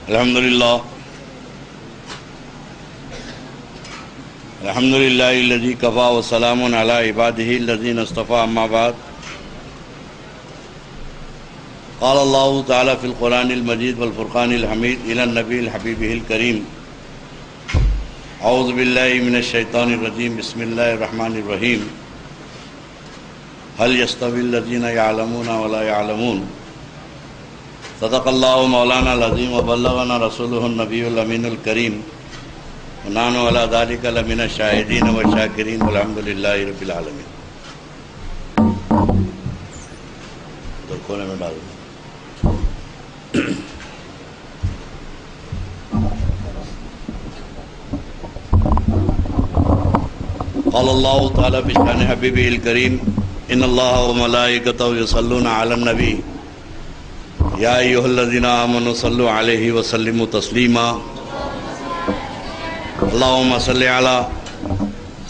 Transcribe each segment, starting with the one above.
الحمدللہ الذی کفا وسلام علی عبادہ الذین اصطفى اما بعد قال اللہ تعالی فی القرآن المجید والفرقان الحمید الی النبی الحبیب الکریم اعوذ باللہ من الشیطان الرجیم بسم اللہ الرحمن الرحیم هل يستوي الذین یعلمون ولا یعلمون صدق اللہ مولانا العظیم وبلغنا رسولہ النبی الامین الکریم ونحن علی ذلک لمن الشاہدین والشاکرین والحمد للہ رب العالمین. تو کونے میں ڈال دیں. قال اللہ تعالی بشان حبیبہ الکریم ان اللہ وملائکتہ یصلون علی النبی یا ایھا الذین آمنوا صلوا علیہ وسلموا تسلیما اللہم صلی علی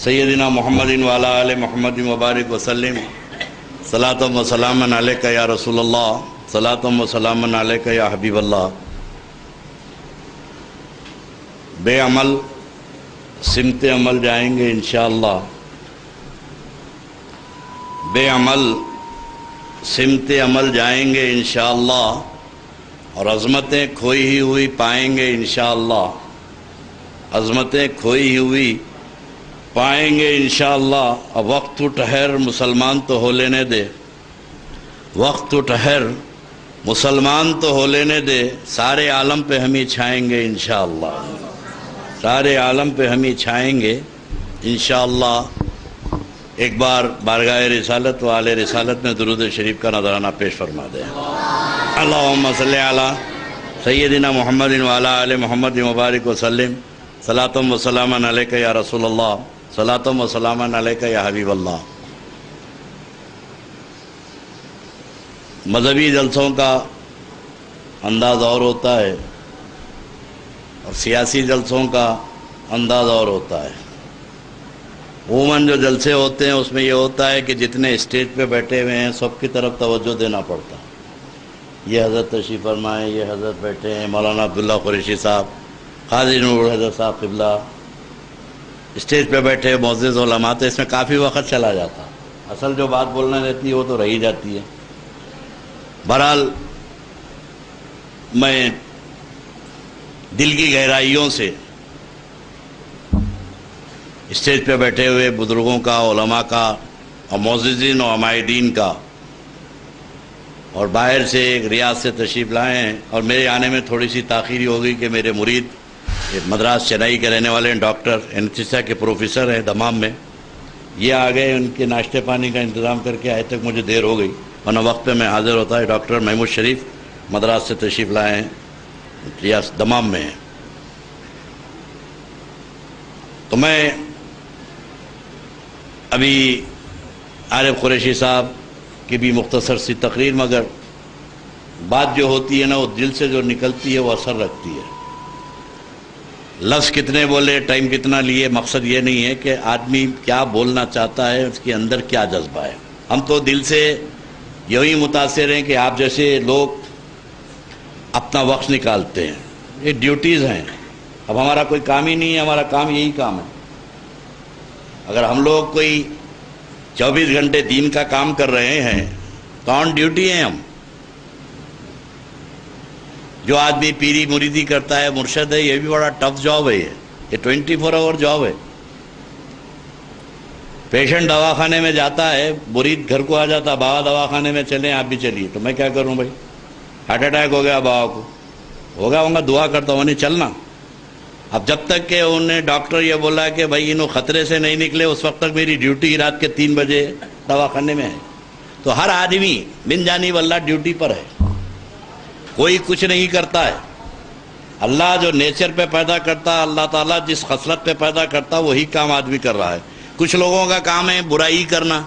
سیدنا محمد وعلی آل محمد وبارک وسلم صلاۃ و سلاما علیک یا رسول اللہ صلاۃ و سلاما علیک یا حبیب اللہ. بے عمل سمت عمل جائیں گے انشاءاللہ. بے عمل سمت عمل جائیں گے انشاءاللہ اور عظمتیں کھوئی ہوئی پائیں گے انشاءاللہ. عظمتیں کھوئی ہوئی پائیں گے انشاءاللہ. اب وقت تو ٹھہر مسلمان تو ہو لینے دے. وقت تو ٹھہر مسلمان تو ہو لینے دے. سارے عالم پہ ہم ہی چھائیں گے انشاءاللہ. سارے عالم پہ ہم ہی چھائیں گے انشاءاللہ. ایک بار بارگاہ رسالت و آل رسالت میں درود شریف کا نذرانہ پیش فرما دیں. اللہم صلی علی سیدنا محمد وعلی آل محمد مبارک وسلم صلاۃ و سلاما علیک یا رسول اللہ صلاۃ و سلاما علیک یا حبیب اللہ. مذہبی جلسوں کا انداز اور ہوتا ہے اور سیاسی جلسوں کا انداز اور ہوتا ہے. عموماً جو جلسے ہوتے ہیں اس میں یہ ہوتا ہے کہ جتنے اسٹیج پہ بیٹھے ہوئے ہیں سب کی طرف توجہ دینا پڑتا. یہ حضرت تشریف فرمائیں, یہ حضرت بیٹھے ہیں, مولانا عبداللہ قریشی صاحب, قاضی نور حضرت صاحب قبلہ اسٹیج پہ بیٹھے, معزز علماء. اس میں کافی وقت چلا جاتا. اصل جو بات بولنا رہتی ہے وہ تو رہی جاتی ہے. بہرحال میں دل کی گہرائیوں سے اسٹیج پہ بیٹھے ہوئے بزرگوں کا, علماء کا اور معززین و عمائدین کا, اور باہر سے ایک ریاض سے تشریف لائے ہیں. اور میرے آنے میں تھوڑی سی تاخیر ہو گئی کہ میرے مرید مدراس چنئی کے رہنے والے ہیں, ڈاکٹر اینستھیسیا کے پروفیسر ہیں دمام میں, یہ آ گئے. ان کے ناشتے پانی کا انتظام کر کے آئے تک مجھے دیر ہو گئی, ورنہ وقت پہ میں حاضر ہوتا ہے. ڈاکٹر محمود شریف مدراس سے تشریف لائے ہیں, ریاض دمام میں ہیں. تو میں ابھی عارف قریشی صاحب کی بھی مختصر سی تقریر, مگر بات جو ہوتی ہے نا وہ دل سے جو نکلتی ہے وہ اثر رکھتی ہے. لفظ کتنے بولے, ٹائم کتنا لیے, مقصد یہ نہیں ہے کہ آدمی کیا بولنا چاہتا ہے, اس کے اندر کیا جذبہ ہے. ہم تو دل سے یہی متاثر ہیں کہ آپ جیسے لوگ اپنا وقت نکالتے ہیں. یہ ڈیوٹیز ہیں. اب ہمارا کوئی کام ہی نہیں ہے, ہمارا کام یہی کام ہے. اگر ہم لوگ کوئی 24 گھنٹے دین کا کام کر رہے ہیں تو آن ڈیوٹی ہیں ہم. جو آدمی پیری مریدی کرتا ہے, مرشد ہے, یہ بھی بڑا ٹف جاب ہے. یہ 24 آور جاب ہے. پیشنٹ دواخانے میں جاتا ہے, مرید گھر کو آ جاتا, بابا دواخانے میں چلیں, آپ بھی چلیے. تو میں کیا کروں بھائی, ہارٹ اٹیک ہو گیا بابا کو, ہوگا ہوں گا, دعا کرتا ہوں نہیں چلنا. اب جب تک کہ انہیں ڈاکٹر یہ بولا کہ بھائی انہوں خطرے سے نہیں نکلے, اس وقت تک میری ڈیوٹی رات کے 3 بجے دواخانے میں ہے. تو ہر آدمی بن جانی واللہ ڈیوٹی پر ہے. کوئی کچھ نہیں کرتا ہے. اللہ جو نیچر پہ پیدا کرتا, اللہ تعالیٰ جس خصلت پہ پیدا کرتا, وہی کام آدمی کر رہا ہے. کچھ لوگوں کا کام ہے برائی کرنا,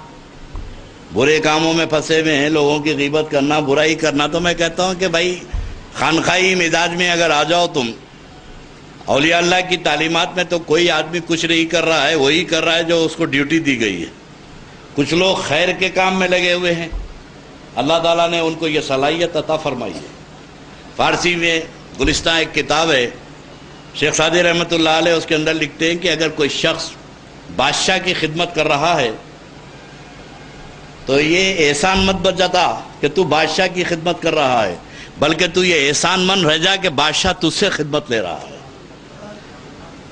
برے کاموں میں پھنسے ہوئے ہیں, لوگوں کی غیبت کرنا, برائی کرنا. تو میں کہتا ہوں کہ بھائی خانقاہی مزاج میں اگر آ جاؤ تم, اولیاء اللہ کی تعلیمات میں تو کوئی آدمی کچھ نہیں کر رہا ہے, وہی کر رہا ہے جو اس کو ڈیوٹی دی گئی ہے. کچھ لوگ خیر کے کام میں لگے ہوئے ہیں, اللہ تعالیٰ نے ان کو یہ صلاحیت عطا فرمائی ہے. فارسی میں گلستہ ایک کتاب ہے شیخ سعدی رحمۃ اللہ علیہ، اس کے اندر لکھتے ہیں کہ اگر کوئی شخص بادشاہ کی خدمت کر رہا ہے تو یہ احسان مت بجاتا کہ تو بادشاہ کی خدمت کر رہا ہے، بلکہ تو یہ احسان مند رہ جا کہ بادشاہ تجھ سے خدمت لے رہا ہے۔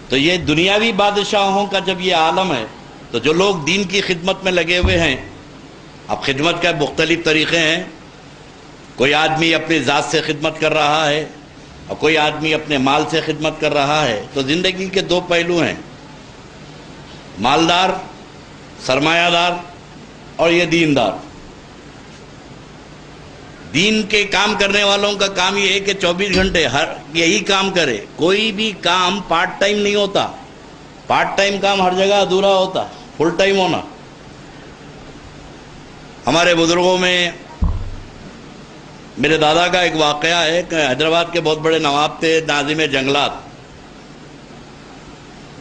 تو یہ دنیاوی بادشاہوں کا جب یہ عالم ہے، تو جو لوگ دین کی خدمت میں لگے ہوئے ہیں، اب خدمت کے مختلف طریقے ہیں، کوئی آدمی اپنی ذات سے خدمت کر رہا ہے اور کوئی آدمی اپنے مال سے خدمت کر رہا ہے۔ تو زندگی کے دو پہلو ہیں، مالدار، سرمایہ دار اور یہ دیندار۔ دین کے کام کرنے والوں کا کام یہ ہے کہ 24 گھنٹے ہر یہی کام کرے، کوئی بھی کام پارٹ ٹائم نہیں ہوتا، پارٹ ٹائم کام ہر جگہ ادھورا ہوتا، فل ٹائم ہونا۔ ہمارے بزرگوں میں میرے دادا کا ایک واقعہ ہے کہ حیدرآباد کے بہت بڑے نواب تھے، ناظم جنگلات،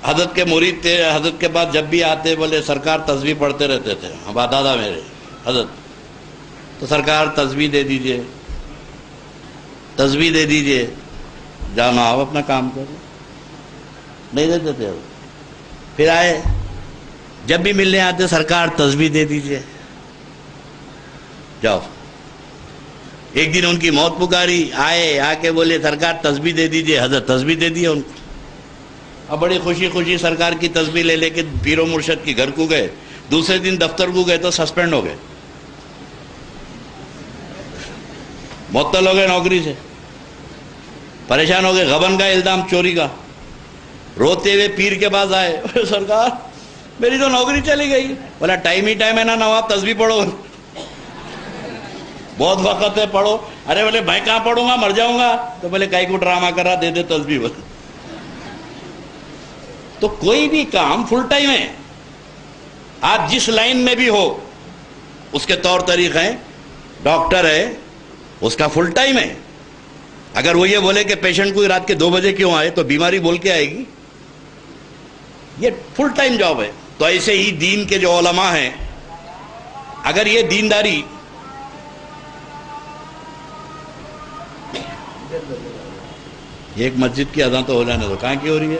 حضرت کے مرید تھے۔ حضرت کے پاس جب بھی آتے بولے سرکار تسبیح پڑھتے رہتے تھے، ہمارا دادا میرے حضرت، تو سرکار تسبیح دے دیجئے، تسبیح دے دیجئے، جانا آپ اپنا کام کرو، نہیں دیتے تھے۔ پھر آئے، جب بھی ملنے آتے سرکار تسبیح دے دیجئے، جاؤ۔ ایک دن ان کی موت پکاری، آئے، آ کے بولے سرکار تسبیح دے دیجئے، حضرت تسبیح دے دی ان کو۔ اب بڑی خوشی خوشی سرکار کی تسبیح لے لے کے پیر و مرشد کی گھر کو گئے، دوسرے دن دفتر کو گئے تو سسپینڈ ہو گئے، معطل ہو گئے نوکری سے، پریشان ہو گئے، غبن کا الزام، چوری کا۔ روتے ہوئے پیر کے پاس آئے، سرکار میری تو نوکری چلی گئی۔ بولا ٹائم ہی ٹائم ہے نا نواب، تسبیح پڑھو، بہت وقت ہے، پڑھو۔ ارے بولے میں کہاں پڑھوں گا، مر جاؤں گا۔ تو بولے کائی کو ڈرامہ کر رہا، دے دے تسبیح۔ بولے تو کوئی بھی کام فل ٹائم ہے، آپ جس لائن میں بھی ہو اس کے طور طریقے ہیں۔ ڈاکٹر ہے، اس کا فل ٹائم ہے، اگر وہ یہ بولے کہ پیشنٹ کو رات کے 2 بجے کیوں آئے تو بیماری بول کے آئے گی، یہ فل ٹائم جاب ہے۔ تو ایسے ہی دین کے جو علماء ہیں، اگر یہ دینداری ایک مسجد کی اذان تو ہو جانے دو، کہاں کی ہو رہی ہے؟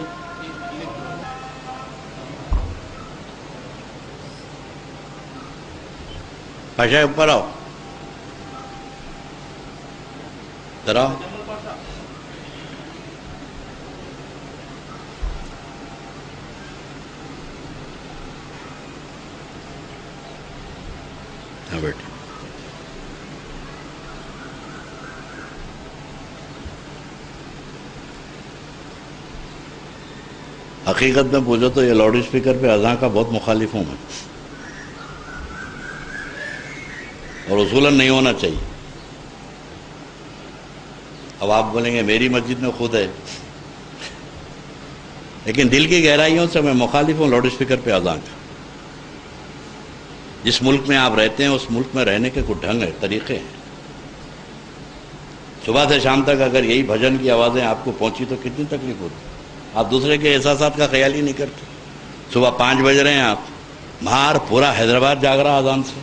پاشا اوپر آؤ، ذرا ہاں بیٹھے۔ حقیقت میں پوچھو تو یہ لاؤڈ اسپیکر پہ اذان کا بہت مخالف ہوں میں، اور اصولاً نہیں ہونا چاہیے۔ اب آپ بولیں گے میری مسجد میں خود ہے، لیکن دل کی گہرائیوں سے میں مخالف ہوں لاؤڈ اسپیکر پہ اذان کا۔ جس ملک میں آپ رہتے ہیں اس ملک میں رہنے کے کچھ ڈھنگ ہے، طریقے ہیں۔ صبح سے شام تک اگر یہی بھجن کی آوازیں آپ کو پہنچی تو کتنی تکلیف ہوتی، آپ دوسرے کے احساسات کا خیال ہی نہیں کرتے۔ صبح 5 بج رہے ہیں، آپ باہر پورا حیدرآباد جاگ رہا اذان سے،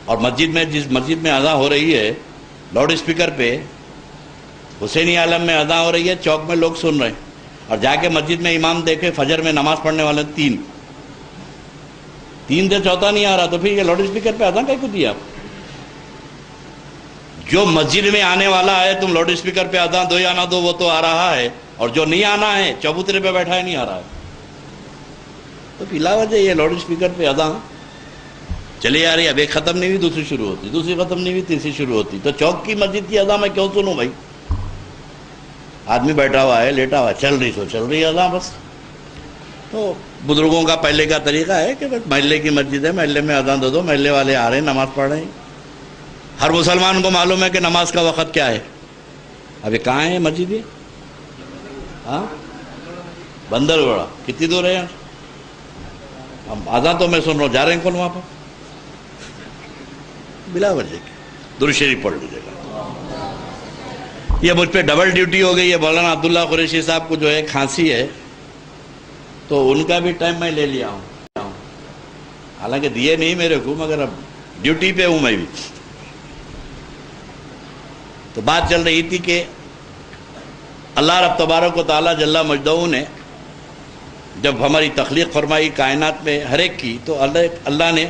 اور مسجد میں جس مسجد میں اذان ہو رہی ہے لاؤڈ اسپیکر پہ حسینی عالم میں اذان ہو رہی ہے، چوک میں لوگ سن رہے ہیں، اور جا کے مسجد میں امام دیکھے فجر میں نماز پڑھنے والے 3 سے چوتھا نہیں آ رہا، تو پھر یہ لاؤڈ اسپیکر پہ اذان کیا کو دیا آپ؟ جو مسجد میں آنے والا ہے تم لاؤڈ اسپیکر پہ اذان دو یا نہ دو، وہ تو آ رہا ہے، اور جو نہیں آنا ہے چبوترے پہ بیٹھا ہے نہیں آ رہا ہے۔ تو بلا وجہ یہ لاؤڈ اسپیکر پہ اذان چلی آ رہی ہے، اب ایک ختم نہیں ہوئی دوسری شروع ہوتی، دوسری ختم نہیں ہوئی تیسری شروع ہوتی، تو چوک کی مسجد کی اذان میں کیوں سنوں بھائی؟ آدمی بیٹھا ہوا ہے، لیٹا ہوا ہے، چل رہی ہے اذان بس۔ تو بزرگوں کا پہلے کا طریقہ ہے کہ محلے کی مسجد ہے، محلے میں اذان دے دو، محلے والے آ رہے ہیں نماز پڑھ رہے ہیں۔ ہر مسلمان کو معلوم ہے کہ نماز کا وقت کیا ہے۔ اب یہ کہاں ہے مسجد؟ یہ ہاں بندرگوڑا، کتنی دور ہے یہاں؟ اذان تو میں سن رہا ہوں، جا رہے ہیں کون وہاں پر؟ بلا وجہ کی درود شریف پڑھ لیجیے گا۔ یہ مجھ پہ ڈبل ڈیوٹی ہو گئی ہے۔ مولانا عبداللہ قریشی صاحب کو جو ہے کھانسی ہے، تو ان کا بھی ٹائم میں لے لیا ہوں، حالانکہ دیے نہیں میرے کو، مگر اب ڈیوٹی پہ ہوں میں بھی۔ تو بات چل رہی تھی کہ اللہ رب تبارک و تعالیٰ جل مجدہ نے جب ہماری تخلیق فرمائی کائنات میں ہر ایک کی، تو اللہ نے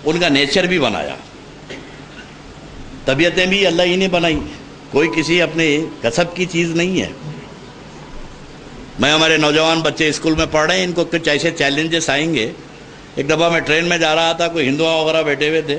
ان کا نیچر بھی بنایا، طبیعتیں بھی اللہ ہی نے بنائی، کوئی کسی اپنے کسب کی چیز نہیں ہے۔ میں ہمارے نوجوان بچے اسکول میں پڑھ رہے ہیں، ان کو کچھ ایسے چیلنجز آئیں گے۔ ایک دفعہ میں ٹرین میں جا رہا تھا، کوئی ہندو وغیرہ بیٹھے ہوئے تھے،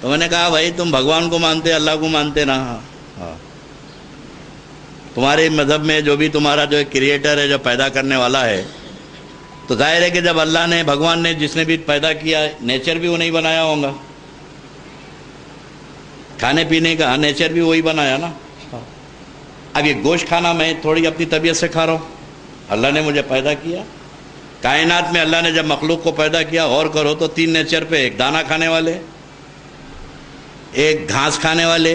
تو میں نے کہا بھائی تم بھگوان کو مانتے، اللہ کو مانتے نا؟ ہاں، تمہارے مذہب میں جو بھی تمہارا جو کریٹر ہے، جو پیدا کرنے والا ہے، تو ظاہر ہے کہ جب اللہ نے، بھگوان نے جس نے بھی پیدا کیا، نیچر بھی وہ نہیں بنایا ہوگا، کھانے پینے کا نیچر بھی وہی بنایا نا۔ اب یہ گوشت کھانا میں تھوڑی اپنی طبیعت سے کھا رہا ہوں، اللہ نے مجھے پیدا کیا۔ کائنات میں اللہ نے جب مخلوق کو پیدا کیا، غور کرو تو 3 نیچر پہ، ایک دانا کھانے والے، ایک گھاس کھانے والے،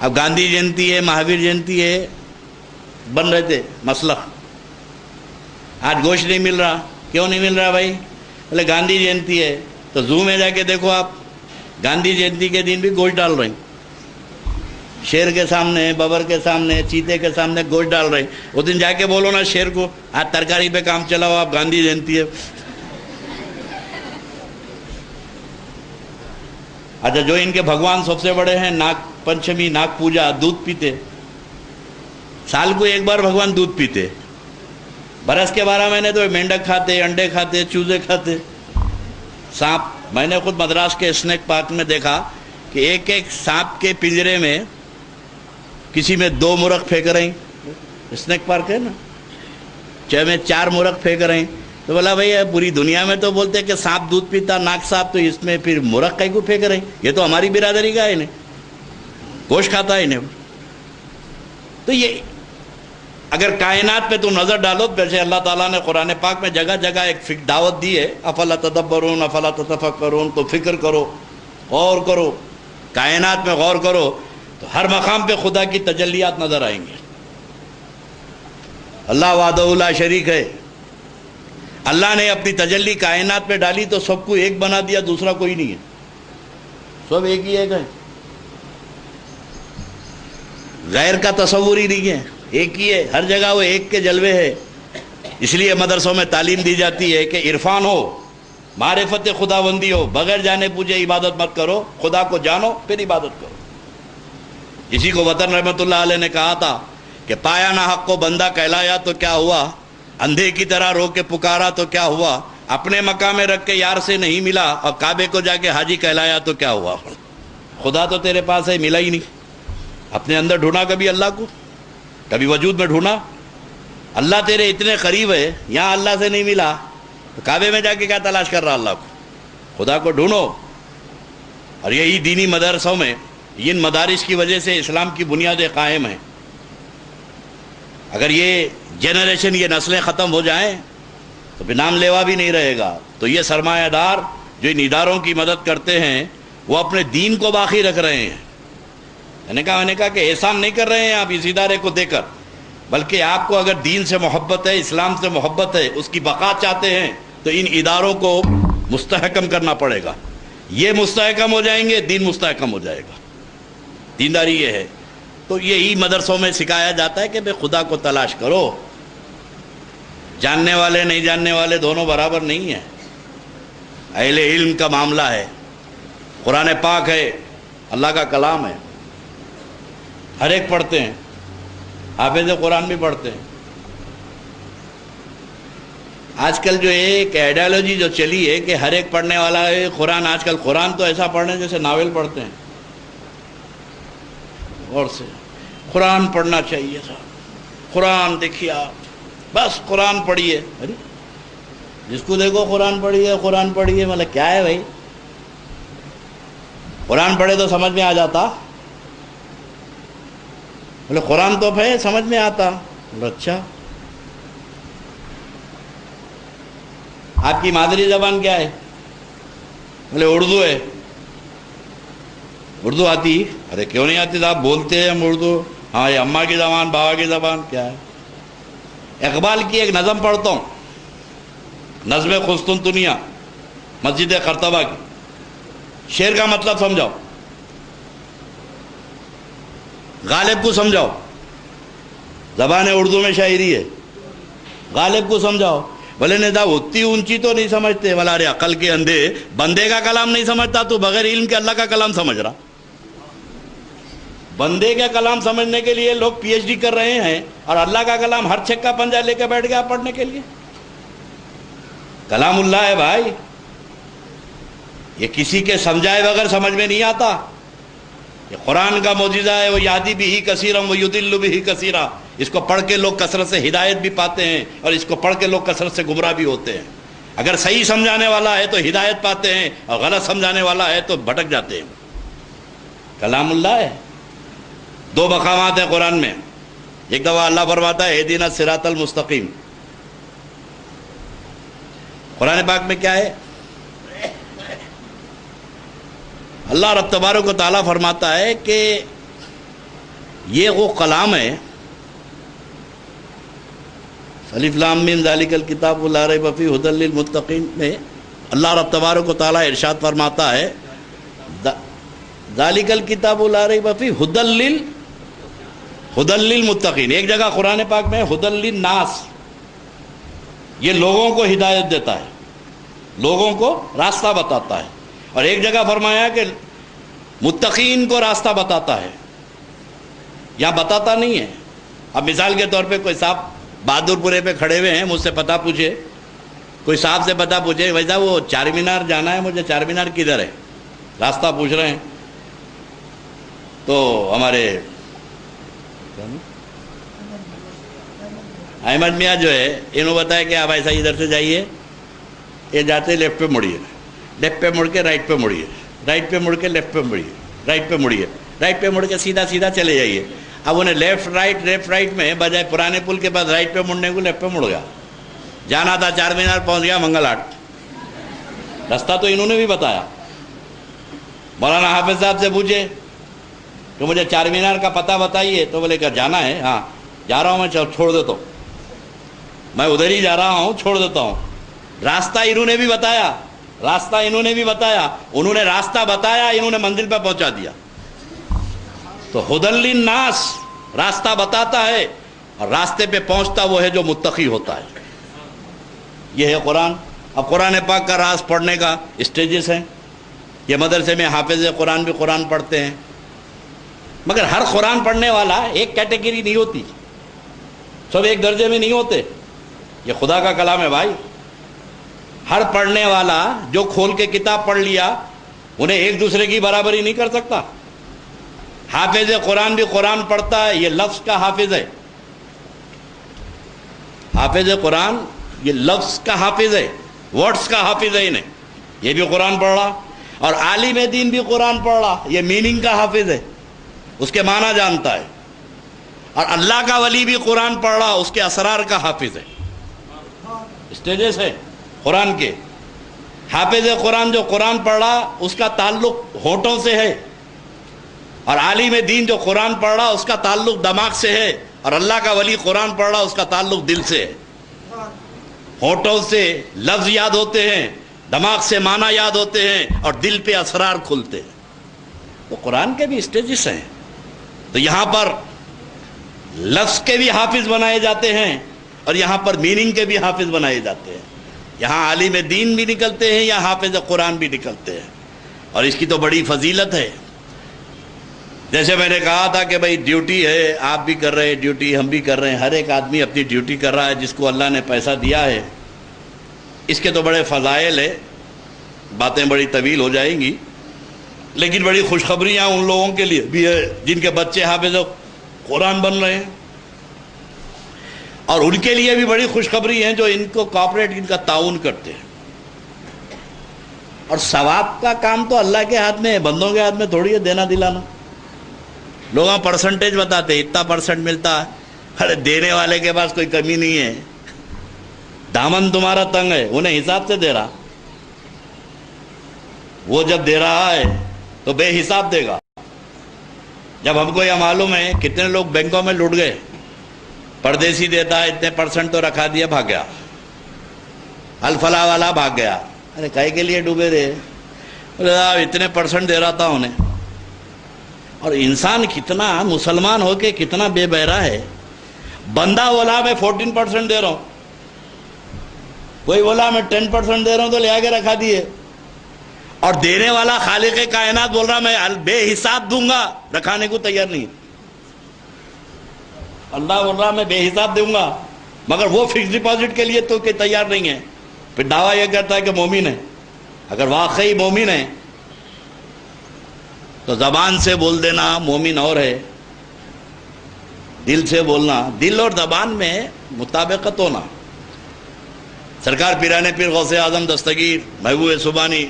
اب گاندھی جینتی ہے، مہاویر جینتی ہے، بن رہے تھے مسلخ، آج گوشت نہیں مل رہا۔ کیوں نہیں مل رہا بھائی؟ بولے گاندھی جینتی ہے، تو زو میں جا کے دیکھو آپ، گاندھی جینتی کے دن بھی گوشت ڈال رہے ہیں، شیر کے سامنے، ببر کے سامنے، چیتے کے سامنے گوشت ڈال رہے ہیں۔ وہ دن جا کے بولو نا شیر کو، آج ترکاری پہ کام چلاؤ، آپ گاندھی جینتی ہے۔ اچھا، جو ان کے بھگوان سب سے بڑے ہیں، ناگ پنچمی، ناگ پوجا، دودھ پیتے، سال کو ایک بار بھگوان دودھ پیتے، برس کے 12 مہینے تو مینڈک کھاتے، انڈے کھاتے، چوزے کھاتے، سانپ۔ میں نے خود مدراس کے اسنیک پارک میں دیکھا کہ ایک ایک سانپ کے پنجرے میں کسی میں 2 مرغ پھینک رہے ہیں، اسنیک پارک ہے نا، چاہے میں 4 مرغ پھینک رہے ہیں۔ تو بولا بھائی پوری دنیا میں تو بولتے ہیں کہ سانپ دودھ پیتا، ناک سانپ، تو اس میں پھر مرغ کہیں کو پھینک رہے ہیں؟ یہ تو ہماری برادری کا ہے، انہیں گوشت کھاتا ہے انہیں۔ تو یہ اگر کائنات پہ تو نظر ڈالو، ویسے اللہ تعالیٰ نے قرآن پاک میں جگہ جگہ ایک دعوت دی ہے، افلا تدبرون افلا تتفکرون، تو فکر کرو، غور کرو، کائنات میں غور کرو، تو ہر مقام پہ خدا کی تجلیات نظر آئیں گے۔ اللہ وحدہ لا شریک ہے، اللہ نے اپنی تجلی کائنات پہ ڈالی تو سب کو ایک بنا دیا، دوسرا کوئی نہیں ہے، سب ایک ہی ایک ہے، غیر کا تصور ہی نہیں ہے، ایک ہی ہے، ہر جگہ وہ ایک کے جلوے ہے۔ اس لیے مدرسوں میں تعلیم دی جاتی ہے کہ عرفان ہو، معرفت خداوندی ہو، بغیر جانے پوچھے عبادت مت کرو، خدا کو جانو پھر عبادت کرو۔ اسی کو وطن رحمت اللہ علیہ نے کہا تھا کہ پایا نہ حق کو بندہ کہلایا تو کیا ہوا، اندھے کی طرح رو کے پکارا تو کیا ہوا، اپنے مقام میں رکھ کے یار سے نہیں ملا، اور کعبے کو جا کے حاجی کہلایا تو کیا ہوا۔ خدا تو تیرے پاس ہے، ملا ہی نہیں، اپنے اندر ڈھونڈا کبھی اللہ کو، کبھی وجود میں ڈھونڈا؟ اللہ تیرے اتنے قریب ہے، یہاں اللہ سے نہیں ملا تو کعبے میں جا کے کیا تلاش کر رہا اللہ کو؟ خدا کو ڈھونڈو۔ اور یہی دینی مدرسوں میں، ان مدارس کی وجہ سے اسلام کی بنیادیں قائم ہیں۔ اگر یہ جنریشن، یہ نسلیں ختم ہو جائیں تو پھر نام لیوا بھی نہیں رہے گا۔ تو یہ سرمایہ دار جو ان اداروں کی مدد کرتے ہیں، وہ اپنے دین کو باقی رکھ رہے ہیں۔ میں نے کہا کہ احسان نہیں کر رہے ہیں آپ اس ادارے کو دے کر، بلکہ آپ کو اگر دین سے محبت ہے، اسلام سے محبت ہے، اس کی بقا چاہتے ہیں، تو ان اداروں کو مستحکم کرنا پڑے گا۔ یہ مستحکم ہو جائیں گے، دین مستحکم ہو جائے گا۔ دینداری یہ ہے۔ تو یہی مدرسوں میں سکھایا جاتا ہے کہ بے خدا کو تلاش کرو۔ جاننے والے نہیں جاننے والے دونوں برابر نہیں ہیں، اہل علم کا معاملہ ہے۔ قرآن پاک ہے، اللہ کا کلام ہے، ہر ایک پڑھتے ہیں، حافظ قرآن بھی پڑھتے ہیں۔ آج کل جو ایک آئیڈیالوجی جو چلی ہے کہ ہر ایک پڑھنے والا ہے قرآن، آج کل قرآن تو ایسا پڑھنے جیسے ناول پڑھتے ہیں۔ اور سے قرآن پڑھنا چاہیے صاحب، قرآن دیکھیے آپ، بس قرآن پڑھیے۔ ارے جس کو دیکھو قرآن پڑھیے، قرآن پڑھیے، مطلب کیا ہے بھائی؟ قرآن پڑھے تو سمجھ میں آ جاتا، بولے قرآن تو ہے سمجھ میں آتا۔ بولے اچھا، آپ کی مادری زبان کیا ہے؟ بولے اردو ہے۔ اردو آتی؟ ارے کیوں نہیں آتی صاحب، بولتے ہیں ہم اردو۔ ہاں، یہ اماں کی زبان، بابا کی زبان کیا ہے؟ اقبال کی ایک نظم پڑھتا ہوں، نظم قسطنطنیہ مسجد قرطبہ کی، شعر کا مطلب سمجھاؤ، غالب کو سمجھاؤ، زبان اردو میں شاعری ہے، غالب کو سمجھاؤ۔ بولے نہیں تھا اتنی اونچی تو نہیں سمجھتے، بولا ارے عقل کے اندھے، بندے کا کلام نہیں سمجھتا تو بغیر علم کے اللہ کا کلام سمجھ رہا۔ بندے کا کلام سمجھنے کے لیے لوگ پی ایچ ڈی کر رہے ہیں، اور اللہ کا کلام ہر چھکا پنجا لے کے بیٹھ گیا پڑھنے کے لیے۔ کلام اللہ ہے بھائی، یہ کسی کے سمجھائے بغیر سمجھ میں نہیں آتا۔ یہ قرآن کا معجزہ ہے، وہ یادی بھی کثیرا و یضل بھی کثیرا، اس کو پڑھ کے لوگ کثرت سے ہدایت بھی پاتے ہیں، اور اس کو پڑھ کے لوگ کثرت سے گمراہ بھی ہوتے ہیں۔ اگر صحیح سمجھانے والا ہے تو ہدایت پاتے ہیں، اور غلط سمجھانے والا ہے تو بھٹک جاتے ہیں۔ کلام اللہ ہے۔ دو مقامات ہیں قرآن میں، ایک دفعہ اللہ فرماتا ہے اہدنا الصراط المستقیم، قرآن پاک میں کیا ہے؟ اللہ رب تبارک و تعالیٰ فرماتا ہے کہ یہ وہ کلام ہے، الف لام میم ذالک الکتاب لا ریب فیہ ھدی للمتقین میں اللہ رب تبارک و تعالیٰ ارشاد فرماتا ہے ذالک الکتاب لا ریب فیہ ھدی للمتقین۔ ایک جگہ قرآن پاک میں ھدی للناس، یہ لوگوں کو ہدایت دیتا ہے، لوگوں کو راستہ بتاتا ہے، اور ایک جگہ فرمایا کہ متقین کو راستہ بتاتا ہے، یہاں بتاتا نہیں ہے۔ اب مثال کے طور پہ کوئی صاحب بہادر پورے پہ کھڑے ہوئے ہیں، مجھ سے پتہ پوچھے، کوئی صاحب سے پتہ پوچھے ویسا وہ چار مینار جانا ہے مجھے، چار مینار کدھر ہے، راستہ پوچھ رہے ہیں، تو ہمارے احمد میاں جو ہے انہوں نے بتایا کہ آپ ایسا ادھر سے جائیے، یہ جاتے لیفٹ پہ مڑیے، لیفٹ پہ مڑ کے رائٹ پہ مڑیے، رائٹ پہ مڑ کے لیفٹ پہ مڑیے، رائٹ پہ مڑیے، رائٹ پہ مڑ کے سیدھا سیدھا چلے جائیے۔ اب انہیں لیفٹ رائٹ میں بجائے پرانے پل کے بعد رائٹ پہ مڑنے کو لیفٹ پہ مڑ گیا، جانا تھا چار مینار پہنچ گیا منگل ہاٹ۔ راستہ تو انہوں نے بھی بتایا۔ مولانا حافظ صاحب سے پوچھے کہ مجھے چار مینار کا پتہ بتائیے، تو بولے کہ جانا ہے، ہاں جا رہا ہوں میں، چھوڑ دیتا ہوں، میں ادھر ہی جا رہا ہوں، چھوڑ دیتا ہوں۔ راستہ انہوں نے بھی بتایا، راستہ انہوں نے بھی بتایا، انہوں نے راستہ بتایا، انہوں نے منزل پہ پہنچا دیا۔ تو ھدی للناس راستہ بتاتا ہے، اور راستے پہ پہنچتا وہ ہے جو متقی ہوتا ہے۔ یہ ہے قرآن۔ اب قرآن پاک کا راز پڑھنے کا اسٹیجز ہیں۔ یہ مدرسے میں حافظ قرآن بھی قرآن پڑھتے ہیں، مگر ہر قرآن پڑھنے والا ایک کیٹیگری نہیں ہوتی، سب ایک درجے میں نہیں ہوتے۔ یہ خدا کا کلام ہے بھائی، ہر پڑھنے والا جو کھول کے کتاب پڑھ لیا انہیں ایک دوسرے کی برابری نہیں کر سکتا۔ حافظ قرآن بھی قرآن پڑھتا ہے، یہ لفظ کا حافظ ہے۔ حافظ قرآن یہ لفظ کا حافظ ہے، ورڈز کا حافظ ہے، انہیں یہ بھی قرآن پڑھ رہا، اور عالم دین بھی قرآن پڑھ رہا، یہ میننگ کا حافظ ہے، اس کے معنی جانتا ہے، اور اللہ کا ولی بھی قرآن پڑھ رہا، اس کے اسرار کا حافظ ہے۔ اسٹیجز ہے قرآن کے۔ حافظ قرآن جو قرآن پڑھ رہا اس کا تعلق ہونٹوں سے ہے، اور عالم دین جو قرآن پڑھ رہا اس کا تعلق دماغ سے ہے، اور اللہ کا ولی قرآن پڑھ رہا اس کا تعلق دل سے ہے۔ ہونٹوں سے لفظ یاد ہوتے ہیں، دماغ سے معنی یاد ہوتے ہیں، اور دل پہ اسرار کھلتے ہیں۔ تو قرآن کے بھی اسٹیجز ہیں۔ تو یہاں پر لفظ کے بھی حافظ بنائے جاتے ہیں، اور یہاں پر میننگ کے بھی حافظ بنائے جاتے ہیں۔ یہاں عالم دین بھی نکلتے ہیں، یہاں حافظ قرآن بھی نکلتے ہیں، اور اس کی تو بڑی فضیلت ہے۔ جیسے میں نے کہا تھا کہ بھائی ڈیوٹی ہے، آپ بھی کر رہے ہیں ڈیوٹی، ہم بھی کر رہے ہیں، ہر ایک آدمی اپنی ڈیوٹی کر رہا ہے جس کو اللہ نے پیسہ دیا ہے۔ اس کے تو بڑے فضائل ہے، باتیں بڑی طویل ہو جائیں گی، لیکن بڑی خوشخبریاں ان لوگوں کے لیے بھی ہے جن کے بچے حافظ قرآن بن رہے ہیں، اور ان کے لیے بھی بڑی خوشخبری ہے جو ان کو کوآپریٹ، ان کا تعاون کرتے ہیں۔ اور ثواب کا کام تو اللہ کے ہاتھ میں ہے، بندوں کے ہاتھ میں تھوڑی ہے دینا دلانا۔ لوگ پرسنٹیج بتاتے اتنا پرسنٹ ملتا ہے، ارے دینے والے کے پاس کوئی کمی نہیں ہے، دامن تمہارا تنگ ہے، انہیں حساب سے دے رہا، وہ جب دے رہا ہے تو بے حساب دے گا۔ جب ہم کو یہ معلوم ہے کتنے لوگ بینکوں میں لوٹ گئے، پردیسی دیتا ہے اتنے پرسنٹ تو رکھا دیا بھاگ گیا، الفلاح والا بھاگ گیا. ارے کاہے کے لیے ڈوبے رہے؟ اتنے % دے رہا تھا انہیں. اور انسان کتنا مسلمان ہو کے کتنا بے بہرا ہے. بندہ بولا میں 14% دے رہا ہوں, کوئی بولا میں 10% دے رہا ہوں, تو لے آ کے رکھا دیے. اور دینے والا خالق کائنات بول رہا میں بے حساب دوں گا, رکھانے کو تیار نہیں. اللہ بول رہا میں بے حساب دوں گا, مگر وہ فکس ڈپازٹ کے لیے تو کہ تیار نہیں ہے. پھر دعویٰ یہ کرتا ہے کہ مومن ہے. اگر واقعی مومن ہے تو زبان سے بول دینا مومن اور ہے, دل سے بولنا, دل اور زبان میں مطابقت ہونا. سرکار پیران پیر غوث اعظم دستگیر محبوب سبحانی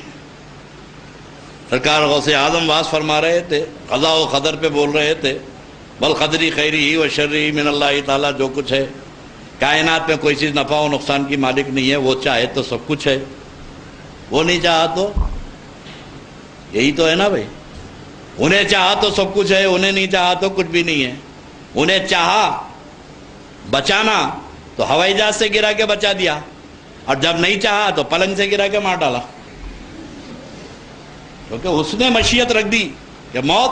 سرکار غوث اعظم واز فرما رہے تھے, قضاء و قدر پہ بول رہے تھے. بالقدری خیری و شرری من اللہ تعالیٰ, جو کچھ ہے کائنات میں کوئی چیز نفع و نقصان کی مالک نہیں ہے. وہ چاہے تو سب کچھ ہے, وہ نہیں چاہا تو, یہی تو ہے نا بھائی. انہیں چاہا تو سب کچھ ہے, انہیں نہیں چاہا تو کچھ بھی نہیں ہے. انہیں چاہا بچانا تو ہوائی جہاز سے گرا کے بچا دیا, اور جب نہیں چاہا تو پلنگ سے گرا کے مار ڈالا. کیونکہ اس نے مشیت رکھ دی کہ موت.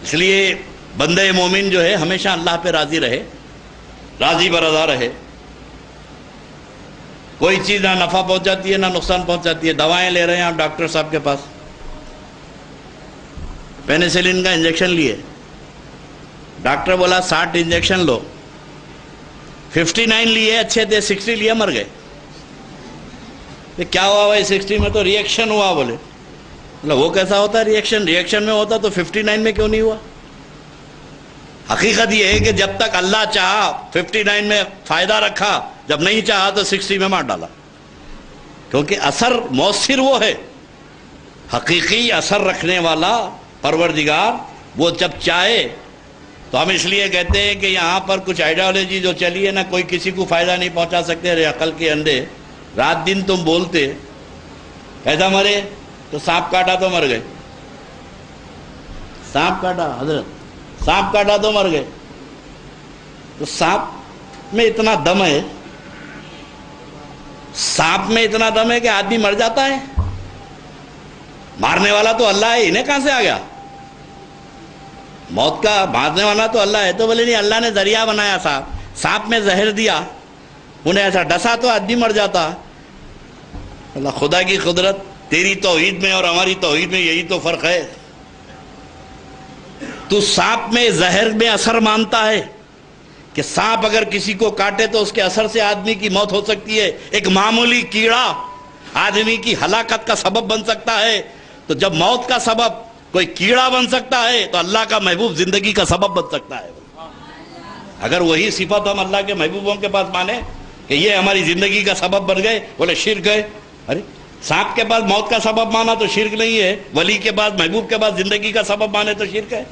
اس لیے بندہ مومن جو ہے ہمیشہ اللہ پہ راضی رہے, راضی برضا رہے. کوئی چیز نہ نفع پہنچاتی ہے نہ نقصان پہنچاتی ہے. دوائیں لے رہے ہیں آپ ڈاکٹر صاحب کے پاس, پینیسلین کا انجیکشن لیے, ڈاکٹر بولا 60 انجیکشن لو, 59 لیے اچھے تھے, 60 لیے مر گئے. کیا ہوا بھائی 60 میں؟ تو ریئیکشن ہوا. بولے وہ کیسا ہوتا ہے ریئیکشن؟ ریئیکشن میں ہوتا تو 59 میں کیوں نہیں ہوا؟ حقیقت یہ ہے کہ جب تک اللہ چاہا 59 میں فائدہ رکھا, جب نہیں چاہا تو 60 میں مار ڈالا. کیونکہ اثر مؤثر وہ ہے, حقیقی اثر رکھنے والا پروردگار. وہ جب چاہے تو ہم اس لیے کہتے ہیں کہ یہاں پر کچھ آئیڈیالوجی جو چلی ہے نا, کوئی کسی کو فائدہ نہیں پہنچا سکتے. ارے عقل کے اندھے, رات دن تم بولتے ایسا مرے تو سانپ کاٹا تو مر گئے, سانپ کاٹا حضرت, سانپ کاٹا تو مر گئے. تو سانپ میں اتنا دم ہے, سانپ میں اتنا دم ہے کہ آدمی مر جاتا ہے. مارنے والا تو اللہ ہے, انہیں کہاں سے آ گیا؟ موت کا مارنے والا تو اللہ ہے. تو بولے نہیں, اللہ نے ذریعہ بنایا تھا, سانپ میں زہر دیا, انہیں ایسا ڈسا تو آدمی مر جاتا. اللہ خدا کی قدرت, تیری توحید میں اور ہماری توحید میں یہی تو فرق ہے. تو سانپ میں زہر میں اثر مانتا ہے کہ سانپ اگر کسی کو کاٹے تو اس کے اثر سے آدمی کی موت ہو سکتی ہے. ایک معمولی کیڑا آدمی کی ہلاکت کا سبب بن سکتا ہے. تو جب موت کا سبب کوئی کیڑا بن سکتا ہے تو اللہ کا محبوب زندگی کا سبب بن سکتا ہے. اگر وہی صفت ہم اللہ کے محبوبوں کے پاس مانے کہ یہ ہماری زندگی کا سبب بن گئے, بولے شرک ہے. ارے سانپ کے پاس موت کا سبب مانا تو شرک نہیں ہے, ولی کے پاس محبوب کے پاس زندگی کا سبب مانے تو شرک ہے.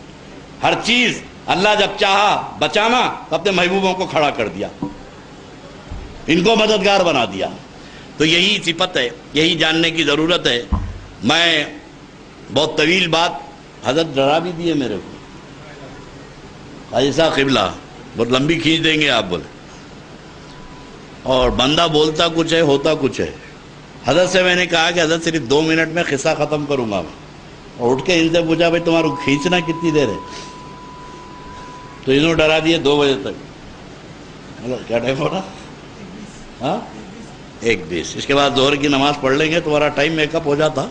ہر چیز اللہ جب چاہا بچانا تو اپنے محبوبوں کو کھڑا کر دیا, ان کو مددگار بنا دیا. تو یہی صفت ہے, یہی جاننے کی ضرورت ہے. میں بہت طویل بات حضرت ڈرا بھی دیے میرے کو, ایسا قبلہ بہت لمبی کھینچ دیں گے آپ بولے, اور بندہ بولتا کچھ ہے ہوتا کچھ ہے. حضرت سے میں نے کہا کہ حضرت صرف 2 منٹ میں قصہ ختم کروں گا. اور اٹھ کے ان سے پوچھا بھائی تمہارا کھینچنا کتنی دیر ہے؟ تو انہوں ڈرا دیے 2 بجے تک. کیا ٹائم ہو رہا؟ ہاں 1:20. اس کے بعد ظہر کی نماز پڑھ لیں گے, تمہارا ٹائم میک اپ ہو جاتا.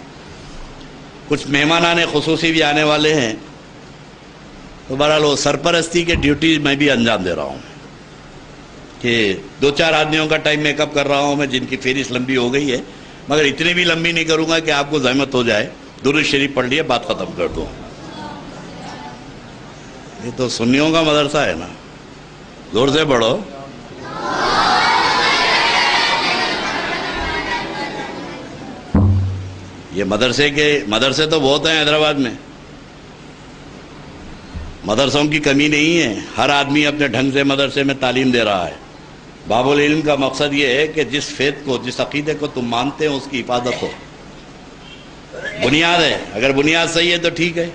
کچھ مہمانان خصوصی بھی آنے والے ہیں, تو بہرحال وہ سرپرستی کے ڈیوٹی میں بھی انجام دے رہا ہوں کہ 2-4 آدمیوں کا ٹائم میک اپ کر رہا ہوں میں, جن کی فہرست لمبی ہو گئی ہے, مگر اتنی بھی لمبی نہیں کروں گا کہ آپ کو زحمت ہو جائے. درود شریف پڑھ لیے, بات ختم کر دو. یہ تو سنیوں کا مدرسہ ہے نا, زور سے پڑھو. یہ مدرسے تو بہت ہیں حیدرآباد میں, مدرسوں کی کمی نہیں ہے. ہر آدمی اپنے ڈھنگ سے مدرسے میں تعلیم دے رہا ہے. باب العلم کا مقصد یہ ہے کہ جس فیض کو, جس عقیدے کو تم مانتے ہو اس کی حفاظت ہو. بنیاد ہے, اگر بنیاد صحیح ہے تو ٹھیک ہے.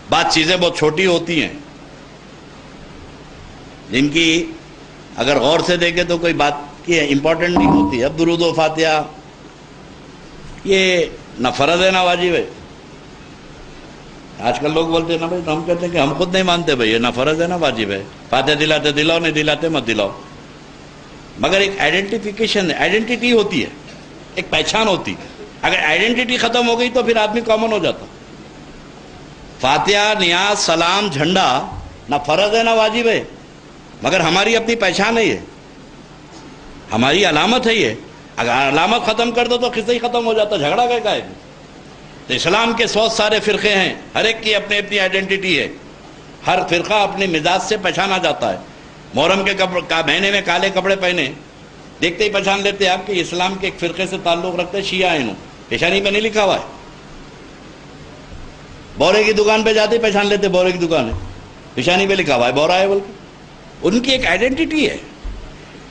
بات چیزیں بہت چھوٹی ہوتی ہیں جن کی اگر غور سے دیکھے تو کوئی بات کہ امپورٹنٹ نہیں ہوتی. اب درود و فاتحہ یہ نہ فرض ہے نہ واجب ہے. آج کل لوگ بولتے ہیں نا بھائی، تو ہم کہتے ہیں کہ ہم خود نہیں مانتے بھائی، یہ نہ فرض ہے نہ واجب ہے. فاتحہ دلاتے دلاؤ، نہیں دلاتے مت دلاؤ. مگر ایک آئیڈینٹیفیکیشن ہے، آئیڈینٹی ہوتی ہے، ایک پہچان ہوتی ہے. اگر آئیڈینٹی ختم ہو گئی تو پھر آدمی کامن ہو جاتا. فاتحہ، نیاز، سلام، جھنڈا نہ فرض ہے نہ واجب ہے، مگر ہماری اپنی پہچان ہے، یہ ہماری علامت ہے. یہ اگر علامت ختم کر دو تو قصہ ہی ختم ہو جاتا، جھگڑا کا ہے. تو اسلام کے بہت سارے فرقے ہیں، ہر ایک کی اپنی اپنی آئیڈینٹی ہے. ہر فرقہ اپنے مزاج سے پہچانا جاتا ہے. محرم کے مہینے میں کالے کپڑے پہنے، دیکھتے ہی پہچان لیتے آپ کہ اسلام کے ایک فرقے سے تعلق رکھتے ہیں، شیعہ ہیں. پیشانی پہ نہیں لکھا ہوا ہے. بورے کی دکان پہ جاتے ہی پہچان لیتے، بورے کی دکان ہے، پیشانی پہ لکھا ہوا ہے بورا ہے بول کے. ان کی ایک آئیڈینٹی ہے.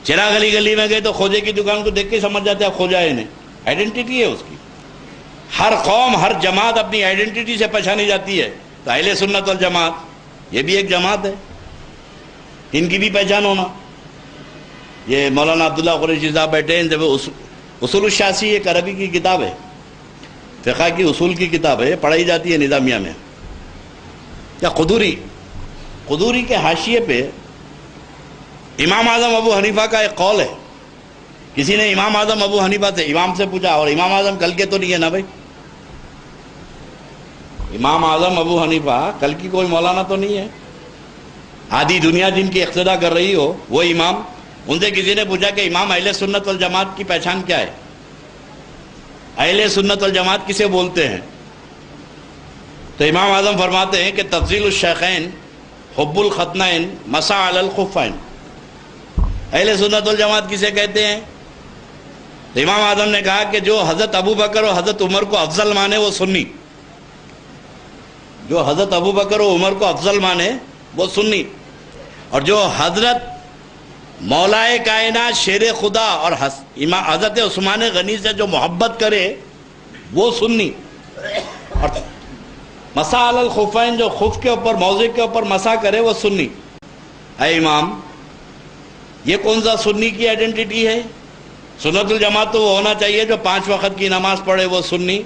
چراغ گلی گلی میں گئے تو کھوجے کی دکان کو دیکھ کے سمجھ جاتے آپ کھوجا ہے. انہیں آئیڈینٹی ہے اس کی. ہر قوم، ہر جماعت اپنی آئیڈینٹی سے پہچانی جاتی ہے. تو اہل سنت والجماعت یہ بھی ایک جماعت ہے، ان کی بھی پہچان ہونا. یہ مولانا عبداللہ قریشی صاحب بیٹھے ہیں، جب اصول الشاسی ایک عربی کی کتاب ہے، فقہ کی اصول کی کتاب ہے، پڑھائی جاتی ہے نظامیہ میں. یا قدوری کے حاشیے پہ امام اعظم ابو حنیفہ کا ایک قول ہے. کسی نے امام اعظم ابو حنیفہ سے، امام سے پوچھا، اور امام اعظم کل کے تو نہیں ہے نا بھائی؟ امام اعظم ابو حنیفہ کل کی کوئی مولانا تو نہیں ہے. آدھی دنیا جن کی اقتدا کر رہی ہو وہ امام. ان سے کسی نے پوچھا کہ امام اہل سنت والجماعت کی پہچان کیا ہے؟ اہل سنت والجماعت کسے بولتے ہیں؟ تو امام اعظم فرماتے ہیں کہ تفضیل الشیخین، حب الختنین، مسح علی الخفین. اہل سنت والجماعت کسے کہتے ہیں؟ تو امام اعظم نے کہا کہ جو حضرت ابو بکر اور حضرت عمر کو افضل مانے وہ سنی. جو حضرت ابو بکر و عمر کو افضل مانے وہ سنی، اور جو حضرت مولائے کائنات شیر خدا اور حضرت عثمان غنی سے جو محبت کرے وہ سنی. اور مسح علی الخفین، جو خف کے اوپر، موضع کے اوپر مسح کرے وہ سنی. اے امام، یہ کون سا سنی کی آئیڈینٹی ہے؟ سنت الجماعت تو وہ ہونا چاہیے جو 5 وقت کی نماز پڑھے وہ سنی،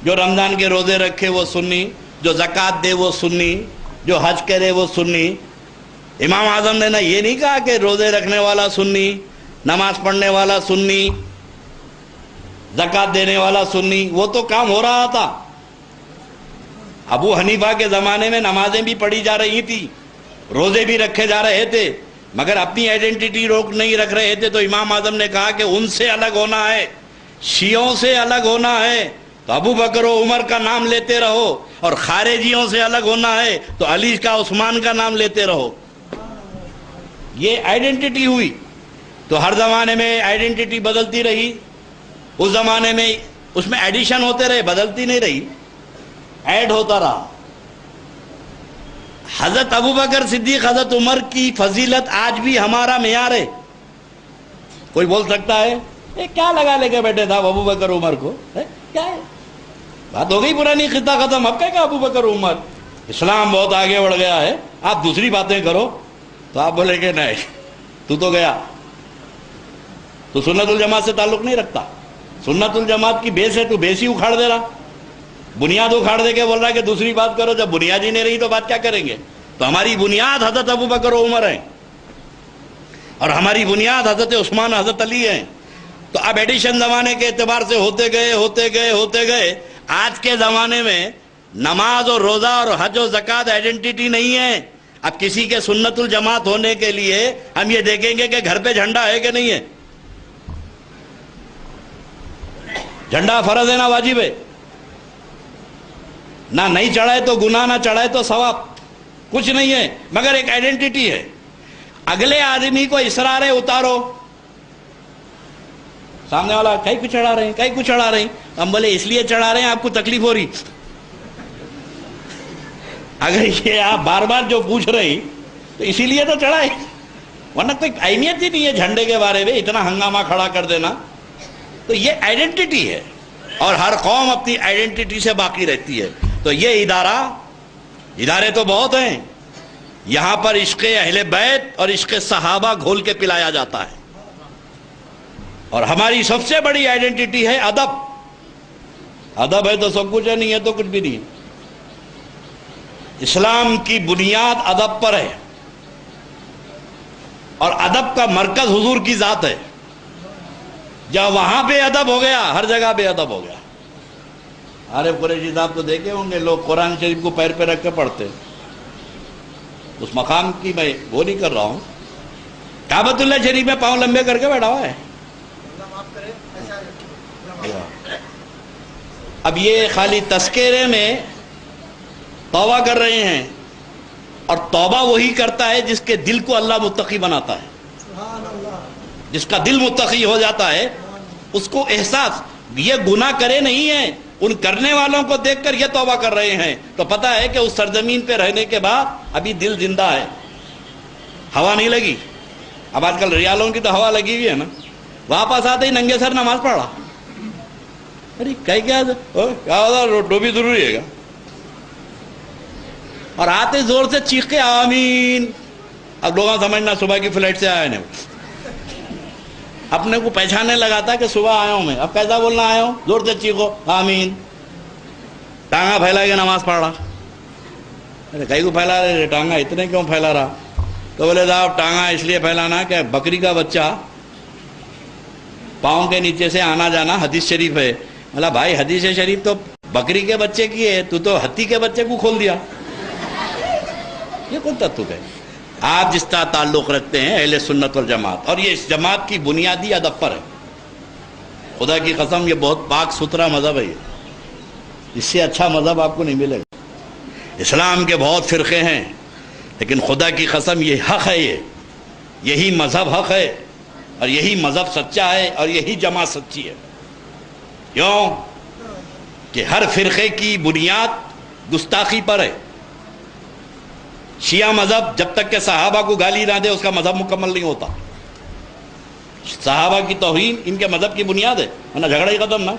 جو رمضان کے روزے رکھے وہ سنی، جو زکوٰۃ دے وہ سنی، جو حج کرے وہ سنی. امام اعظم نے نہ یہ نہیں کہا کہ روزے رکھنے والا سنی، نماز پڑھنے والا سنی، زکوٰۃ دینے والا سنی. وہ تو کام ہو رہا تھا. ابو حنیفہ کے زمانے میں نمازیں بھی پڑھی جا رہی تھی، روزے بھی رکھے جا رہے تھے، مگر اپنی آئیڈینٹی روک نہیں رکھ رہے تھے. تو امام اعظم نے کہا کہ ان سے الگ ہونا ہے، شیعوں سے الگ ہونا ہے تو ابو بکر و عمر کا نام لیتے رہو، اور خارجیوں سے الگ ہونا ہے تو علی کا، عثمان کا نام لیتے رہو. یہ آئیڈینٹی ہوئی. تو ہر زمانے میں آئیڈینٹی بدلتی رہی. اس زمانے میں اس میں ایڈیشن ہوتے رہے، بدلتی نہیں رہی، ایڈ ہوتا رہا. حضرت ابو بکر صدیق، حضرت عمر کی فضیلت آج بھی ہمارا معیار ہے. کوئی بول سکتا ہے یہ کیا لگا لے کے بیٹھے تھا ابو بکر عمر کو؟ کیا ہے، بات ہو گئی پرانی، خطہ ختم. اب کیا ابو بکر عمر؟ اسلام بہت آگے بڑھ گیا ہے، آپ دوسری باتیں کرو. تو آپ بولے کہ نہیں، تو گیا، تو سنت الجماعت سے تعلق نہیں رکھتا. سنت الجماعت کی بیس ہے، تو بیس ہی اکھاڑ دے رہا، بنیاد اکھاڑ دے کے بول رہا ہے کہ دوسری بات کرو. جب بنیاد ہی نہیں رہی تو بات کیا کریں گے؟ تو ہماری بنیاد حضرت ابو بکر و عمر ہیں، اور ہماری بنیاد حضرت عثمان، حضرت علی ہیں. تو اب ایڈیشن زمانے کے اعتبار سے ہوتے گئے آج کے زمانے میں نماز اور روزہ اور حج و زکوٰۃ آئیڈینٹی نہیں ہے. اب کسی کے سنت الجماعت ہونے کے لیے ہم یہ دیکھیں گے کہ گھر پہ جھنڈا ہے کہ نہیں ہے. جھنڈا فرض ہے نہ واجب ہے؟ نہ نہیں چڑھائے تو گناہ، نہ چڑھائے تو ثواب، کچھ نہیں ہے، مگر ایک آئیڈینٹی ہے. اگلے آدمی کو اصرار ہے اتارو، سامنے والا کئی کو چڑھا رہے ہیں، کئی کو چڑھا رہے ہیں. ہم بولے اس لیے چڑھا رہے ہیں آپ کو تکلیف ہو رہی. اگر یہ آپ بار بار جو پوچھ رہے ہیں تو اسی لیے تو چڑھائے، ورنہ کوئی اہمیت ہی نہیں ہے جھنڈے کے بارے میں اتنا ہنگامہ کھڑا کر دینا. تو یہ آئیڈینٹی ہے، اور ہر قوم اپنی آئیڈینٹی سے باقی رہتی ہے. تو یہ ادارے تو بہت ہیں، یہاں پر عشق اہل بیت اور عشق صحابہ گھول کے پلایا جاتا ہے. اور ہماری سب سے بڑی آئیڈینٹی ہے ادب. ادب ہے تو سب کچھ ہے, نہیں ہے تو کچھ بھی نہیں ہے. اسلام کی بنیاد ادب پر ہے, اور ادب کا مرکز حضور کی ذات ہے. جہاں وہاں بے ادب ہو گیا, ہر جگہ بے ادب ہو گیا. عارف قریشی صاحب تو دیکھے ہوں گے, لوگ قرآن شریف کو پیر پہ رکھ کے پڑھتے. اس مقام کی میں وہ نہیں کر رہا ہوں. کعبۃ اللہ شریف میں پاؤں لمبے کر کے بیٹھا ہوا ہے. اب یہ خالی تذکرے میں توبہ کر رہے ہیں, اور توبہ وہی کرتا ہے جس کے دل کو اللہ متقی بناتا ہے. جس کا دل متقی ہو جاتا ہے اس کو احساس یہ گناہ کرے نہیں ہیں, ان کرنے والوں کو دیکھ کر یہ توبہ کر رہے ہیں, تو پتہ ہے کہ اس سرزمین پہ رہنے کے بعد ابھی دل زندہ ہے, ہوا نہیں لگی. اب آج کل ریالوں کی تو ہوا لگی ہوئی ہے نا, واپس آتے ہی ننگے سر نماز پڑھا. ارے کیا ہوتا, ڈوبی ضروری ہے گا, اور آتے زور سے چیخے آمین. اب لوگوں سمجھنا صبح کی فلائٹ سے آئے نہیں, اپنے کو پہچانے لگا تھا کہ صبح آیا ہوں میں. اب کیسا بولنا آیا ہوں, زور سے چیخو آمین. ٹانگا پھیلا کے نماز پڑھ رہا. ارے کئی کو پھیلا رہے, ٹانگا اتنے کیوں پھیلا رہا؟ تو بولے صاحب ٹانگا اس لیے پھیلانا کہ بکری کا بچہ پاؤں کے نیچے سے آنا جانا حدیث شریف ہے. بولا بھائی حدیث شریف تو بکری کے بچے کی ہے, تو ہتھی کے بچے کو کھول دیا. یہ کون تتو ہے؟ آپ جس کا تعلق رکھتے ہیں اہل سنت والجماعت, اور یہ اس جماعت کی بنیادی ادب پر ہے. خدا کی قسم یہ بہت پاک ستھرا مذہب ہے. اس سے اچھا مذہب آپ کو نہیں ملے گا. اسلام کے بہت فرقے ہیں, لیکن خدا کی قسم یہ حق ہے, یہی مذہب حق ہے, اور یہی مذہب سچا ہے, اور یہی جماعت سچی ہے. کیوں کہ ہر فرقے کی بنیاد گستاخی پر ہے. شیعہ مذہب جب تک کہ صحابہ کو گالی نہ دے اس کا مذہب مکمل نہیں ہوتا. صحابہ کی توہین ان کے مذہب کی بنیاد ہے, ورنہ جھگڑا ہی ختم نا.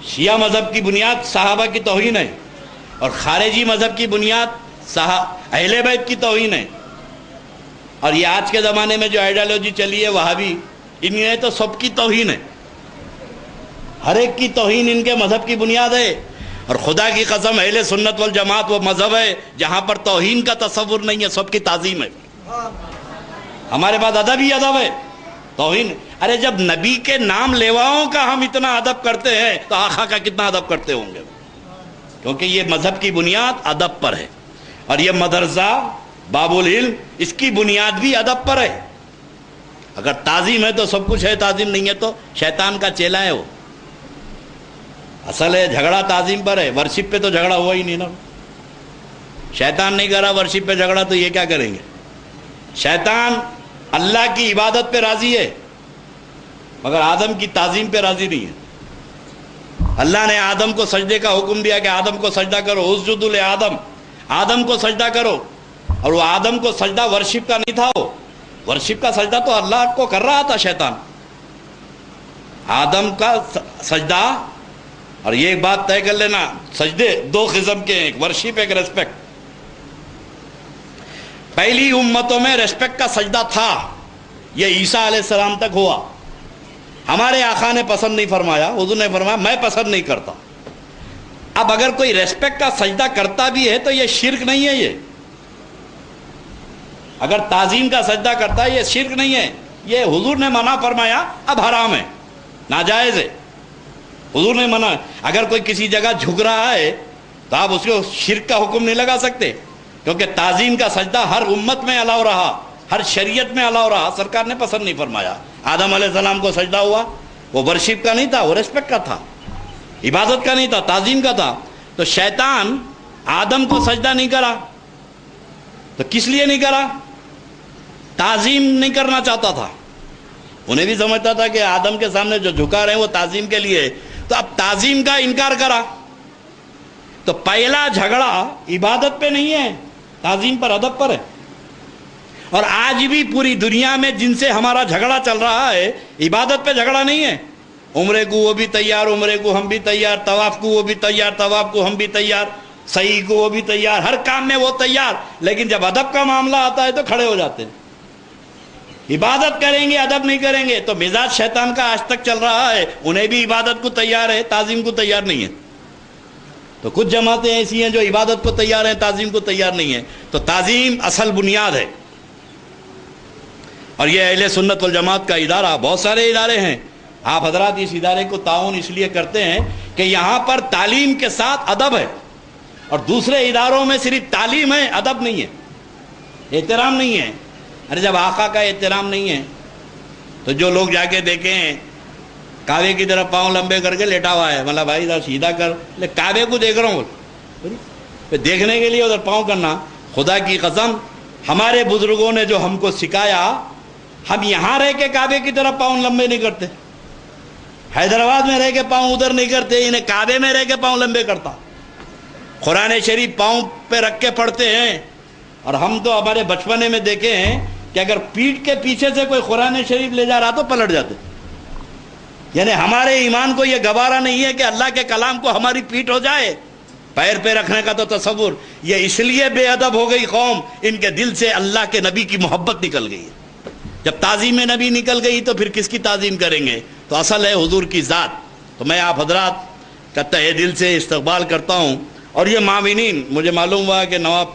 شیعہ مذہب کی بنیاد صحابہ کی توہین ہے, اور خارجی مذہب کی بنیاد اہل بیت کی توہین ہے. اور یہ آج کے زمانے میں جو آئیڈیالوجی چلی ہے وہابی, ان میں تو سب کی توہین ہے, ہر ایک کی توہین ان کے مذہب کی بنیاد ہے. اور خدا کی قسم اہل سنت والجماعت وہ مذہب ہے جہاں پر توہین کا تصور نہیں ہے, سب کی تعظیم ہے. ہمارے پاس ادب ہی ادب ہے, توہین. ارے جب نبی کے نام لیواؤں کا ہم اتنا ادب کرتے ہیں تو آقا کا کتنا ادب کرتے ہوں گے, کیونکہ یہ مذہب کی بنیاد ادب پر ہے. اور یہ مدرسہ باب العلم اس کی بنیاد بھی ادب پر ہے. اگر تعظیم ہے تو سب کچھ ہے, تعظیم نہیں ہے تو شیطان کا چیلا ہے وہ. اصل ہے جھگڑا تعظیم پر ہے, ورشپ پہ تو جھگڑا ہوا ہی نہیں نا. شیطان نہیں کرا ورشپ پہ جھگڑا, تو یہ کیا کریں گے؟ شیطان اللہ کی عبادت پہ راضی ہے, مگر آدم کی تعظیم پہ راضی نہیں ہے. اللہ نے آدم کو سجدے کا حکم دیا کہ آدم کو سجدہ کرو, اسجدوا لآدم, آدم کو سجدہ کرو. اور وہ آدم کو سجدہ ورشپ کا نہیں تھا, وہ ورشپ کا سجدہ تو اللہ کو کر رہا تھا شیطان. آدم کا سجدہ, اور یہ ایک بات طے کر لینا, سجدے دو قسم کے ہیں, ایک ورشپ ایک ریسپیکٹ. پہلی امتوں میں ریسپیکٹ کا سجدہ تھا, یہ عیسیٰ علیہ السلام تک ہوا. ہمارے آقا نے پسند نہیں فرمایا, حضور نے فرمایا میں پسند نہیں کرتا. اب اگر کوئی ریسپیکٹ کا سجدہ کرتا بھی ہے تو یہ شرک نہیں ہے. یہ اگر تعظیم کا سجدہ کرتا ہے یہ شرک نہیں ہے, یہ حضور نے منع فرمایا, اب حرام ہے, ناجائز ہے. حضور نے منع. اگر کوئی کسی جگہ جھک رہا ہے تو آپ اس کو شرک کا حکم نہیں لگا سکتے, کیونکہ تعظیم کا سجدہ ہر امت میں الاؤ رہا, ہر شریعت میں الاؤ رہا, سرکار نے پسند نہیں فرمایا. آدم علیہ السلام کو سجدہ ہوا, وہ ورشپ کا نہیں تھا, وہ ریسپیکٹ کا تھا, عبادت کا نہیں تھا, تعظیم کا تھا. تو شیطان آدم کو سجدہ نہیں کرا, تو کس لیے نہیں کرا؟ تعظیم نہیں کرنا چاہتا تھا. انہیں بھی سمجھتا تھا کہ آدم کے سامنے جو جھکا رہے ہیں وہ تعظیم کے لیے, تو اب تعظیم کا انکار کرا. تو پہلا جھگڑا عبادت پہ نہیں ہے, تعظیم پر, ادب پر ہے. اور آج بھی پوری دنیا میں جن سے ہمارا جھگڑا چل رہا ہے عبادت پہ جھگڑا نہیں ہے. عمرے کو وہ بھی تیار, عمرے کو ہم بھی تیار, طواف کو وہ بھی تیار, طواف کو ہم بھی تیار, صحیح کو وہ بھی تیار, ہر کام میں وہ تیار, لیکن جب ادب کا معاملہ آتا ہے تو کھڑے ہو جاتے ہیں. عبادت کریں گے ادب نہیں کریں گے تو مزاج شیطان کا آج تک چل رہا ہے، انہیں بھی عبادت کو تیار ہے، تعظیم کو تیار نہیں ہے۔ تو کچھ جماعتیں ایسی ہیں جو عبادت کو تیار ہیں، تعظیم کو تیار نہیں ہیں۔ تو تعظیم اصل بنیاد ہے، اور یہ اہل سنت والجماعت کا ادارہ، بہت سارے ادارے ہیں، آپ حضرات اس ادارے کو تعاون اس لیے کرتے ہیں کہ یہاں پر تعلیم کے ساتھ ادب ہے، اور دوسرے اداروں میں صرف تعلیم ہے، ادب نہیں ہے، احترام نہیں ہے۔ ارے جب آقا کا احترام نہیں ہے تو جو لوگ جا کے دیکھیں کعبے کی طرف پاؤں لمبے کر کے لیٹا ہوا ہے، مطلب بھائی ادھر سیدھا کر، کعبے کو دیکھ رہا ہوں، دیکھنے کے لیے ادھر پاؤں کرنا۔ خدا کی قسم ہمارے بزرگوں نے جو ہم کو سکھایا، ہم یہاں رہ کے کعبے کی طرف پاؤں لمبے نہیں کرتے، حیدرآباد میں رہ کے پاؤں ادھر نہیں کرتے، انہیں کعبے میں رہ کے پاؤں لمبے کرتا۔ قرآن شریف پاؤں پہ رکھ کے پڑھتے ہیں، اور ہم تو ہمارے بچپنے میں دیکھے ہیں کہ اگر پیٹھ کے پیچھے سے کوئی قرآن شریف لے جا رہا تو پلٹ جاتے۔ یعنی ہمارے ایمان کو یہ گوارا نہیں ہے کہ اللہ کے کلام کو ہماری پیٹھ ہو جائے، پیر پہ رکھنے کا تو تصور۔ یہ اس لیے بے ادب ہو گئی قوم، ان کے دل سے اللہ کے نبی کی محبت نکل گئی ہے۔ جب تعظیم نبی نکل گئی تو پھر کس کی تعظیم کریں گے؟ تو اصل ہے حضور کی ذات۔ تو میں آپ حضرات کا تہ دل سے استقبال کرتا ہوں، اور یہ معاونین، مجھے معلوم ہوا کہ نواب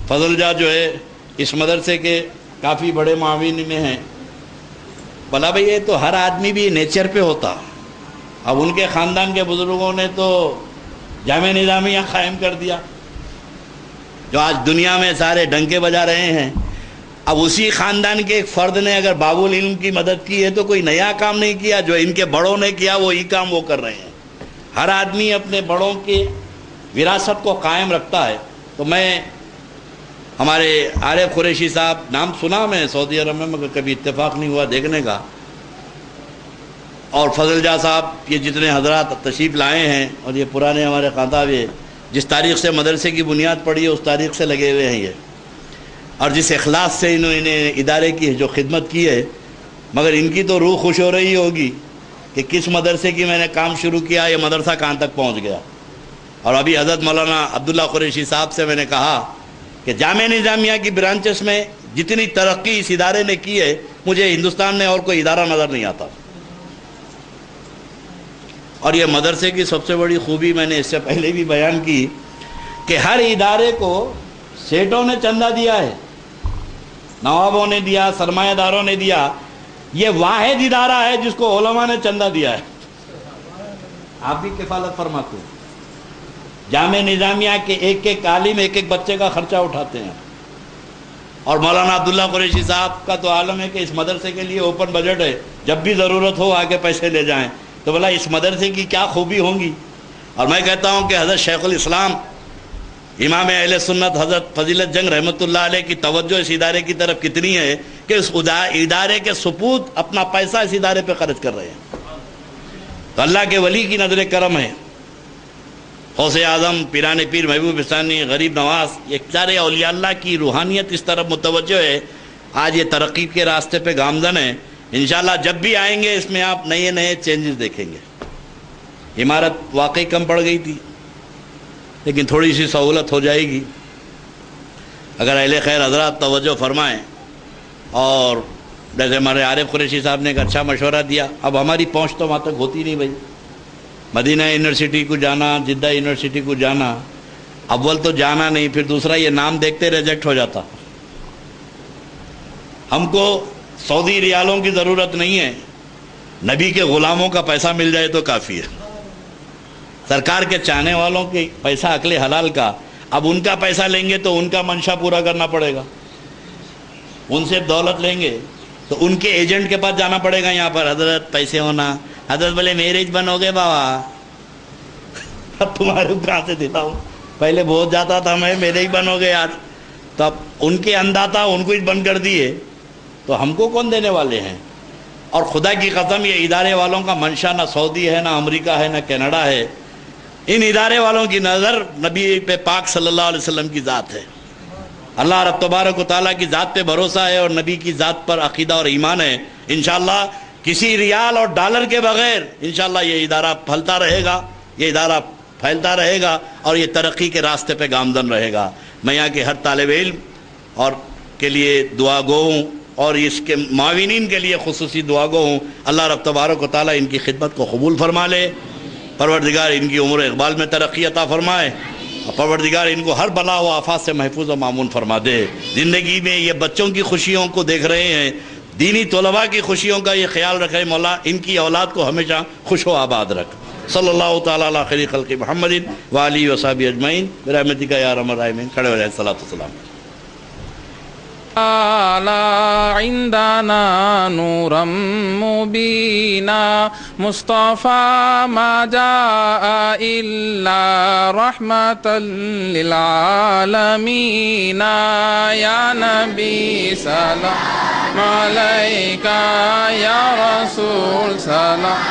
فضل جا جو ہے اس مدرسے کے کافی بڑے معاون میں ہیں۔ بلا بھائی یہ تو ہر آدمی بھی نیچر پہ ہوتا، اب ان کے خاندان کے بزرگوں نے تو جامع نظامیہ قائم کر دیا، جو آج دنیا میں سارے ڈنکے بجا رہے ہیں۔ اب اسی خاندان کے ایک فرد نے اگر باب العلم کی مدد کی ہے تو کوئی نیا کام نہیں کیا، جو ان کے بڑوں نے کیا وہی کام وہ کر رہے ہیں۔ ہر آدمی اپنے بڑوں کی وراثت کو قائم رکھتا ہے۔ تو میں ہمارے عارف قریشی صاحب، نام سنا میں سعودی عرب میں مگر کبھی اتفاق نہیں ہوا دیکھنے کا، اور فضل جا صاحب، یہ جتنے حضرات تشریف لائے ہیں، اور یہ پرانے ہمارے خاندان میں جس تاریخ سے مدرسے کی بنیاد پڑی ہے اس تاریخ سے لگے ہوئے ہیں یہ، اور جس اخلاص سے انہوں نے ادارے کی جو خدمت کی ہے، مگر ان کی تو روح خوش ہو رہی ہوگی کہ کس مدرسے کی میں نے کام شروع کیا، یہ مدرسہ کہاں تک پہنچ گیا۔ اور ابھی حضرت مولانا عبداللہ قریشی صاحب سے میں نے کہا کہ جامع نظامیہ کی برانچز میں جتنی ترقی اس ادارے نے کی ہے، مجھے ہندوستان میں اور کوئی ادارہ نظر نہیں آتا۔ اور یہ مدرسے کی سب سے بڑی خوبی میں نے اس سے پہلے بھی بیان کی کہ ہر ادارے کو سیٹوں نے چندہ دیا ہے، نوابوں نے دیا، سرمایہ داروں نے دیا، یہ واحد ادارہ ہے جس کو علماء نے چندہ دیا ہے۔ آپ بھی کفالت فرماتے ہیں، جامع نظامیہ کے ایک ایک عالم ایک ایک بچے کا خرچہ اٹھاتے ہیں، اور مولانا عبداللہ قریشی صاحب کا تو عالم ہے کہ اس مدرسے کے لیے اوپن بجٹ ہے، جب بھی ضرورت ہو آگے پیسے لے جائیں۔ تو بولا اس مدرسے کی کیا خوبی ہوں گی۔ اور میں کہتا ہوں کہ حضرت شیخ الاسلام امام اہل سنت حضرت فضیلت جنگ رحمۃ اللہ علیہ کی توجہ اس ادارے کی طرف کتنی ہے کہ اس ادارے کے سپوت اپنا پیسہ اس ادارے پہ خرچ کر رہے ہیں۔ تو اللہ کے ولی کی نظر کرم ہے، غوث اعظم، پیران پیر محبوب حسانی، غریب نواز، یہ سارے اولیاء اللہ کی روحانیت اس طرف متوجہ ہے، آج یہ ترقی کے راستے پہ گامزن ہے۔ انشاءاللہ جب بھی آئیں گے اس میں آپ نئے نئے چینجز دیکھیں گے۔ عمارت واقعی کم پڑ گئی تھی، لیکن تھوڑی سی سہولت ہو جائے گی اگر اہل خیر حضرات توجہ فرمائیں۔ اور جیسے ہمارے عارف قریشی صاحب نے ایک اچھا مشورہ دیا، اب ہماری پہنچ تو وہاں تک ہوتی نہیں بھائی، مدینہ یونیورسٹی کو جانا، جدہ یونیورسٹی کو جانا، اول تو جانا نہیں، پھر دوسرا یہ نام دیکھتے ریجیکٹ ہو جاتا۔ ہم کو سعودی ریالوں کی ضرورت نہیں ہے، نبی کے غلاموں کا پیسہ مل جائے تو کافی ہے۔ سرکار کے چاہنے والوں کے پیسہ عقل حلال کا، اب ان کا پیسہ لیں گے تو ان کا منشا پورا کرنا پڑے گا، ان سے دولت لیں گے تو ان کے ایجنٹ کے پاس جانا پڑے گا، یہاں پر حضرت پیسے ہونا، حضرت بولے میرج بن ہو گئے بابا، اب تمہارے کہاں سے دیتا ہوں، پہلے بہت جاتا تھا میں، میرے ہی بن ہو گئے یار، تو اب ان کے انداتا ان کو ہی بند کر دیے تو ہم کو کون دینے والے ہیں۔ اور خدا کی قسم یہ ادارے والوں کا منشا نہ سعودی ہے، نہ امریکہ ہے، نہ کینیڈا ہے، ان ادارے والوں کی نظر نبی پہ پاک صلی اللہ علیہ وسلم کی ذات ہے، اللہ رب تبارک و تعالیٰ کی ذات پہ بھروسہ ہے، اور نبی کی ذات پر عقیدہ اور ایمان ہے۔ انشاءاللہ کسی ریال اور ڈالر کے بغیر انشاءاللہ یہ ادارہ پھلتا رہے گا، یہ ادارہ پھیلتا رہے گا، اور یہ ترقی کے راستے پہ گامزن رہے گا۔ میں یہاں کے ہر طالب علم اور کے لیے دعا گو ہوں اور اس کے معاونین کے لیے خصوصی دعا گو ہوں. اللہ رب تبارک و تعالیٰ ان کی خدمت کو قبول فرما لے. پروردگار ان کی عمر و اقبال میں ترقی عطا فرمائے. پروردگار ان کو ہر بلا و آفات سے محفوظ و معمون فرما دے. زندگی میں یہ بچوں کی خوشیوں کو دیکھ رہے ہیں, دینی طلباء کی خوشیوں کا یہ خیال رکھے مولا, ان کی اولاد کو ہمیشہ خوش و آباد رکھ. صلی اللہ تعالیٰ علی خیر خلق محمد وآلہ وصحبہ اجمعین برحمتک یا ارحم الراحمین. کھڑے ہو جائیں. الصلاۃ والسلام. عندنا نورا مبینا مصطفیٰ ما جاء الا رحمتا للعالمین. یا نبی سلام علیکہ, یا رسول سلام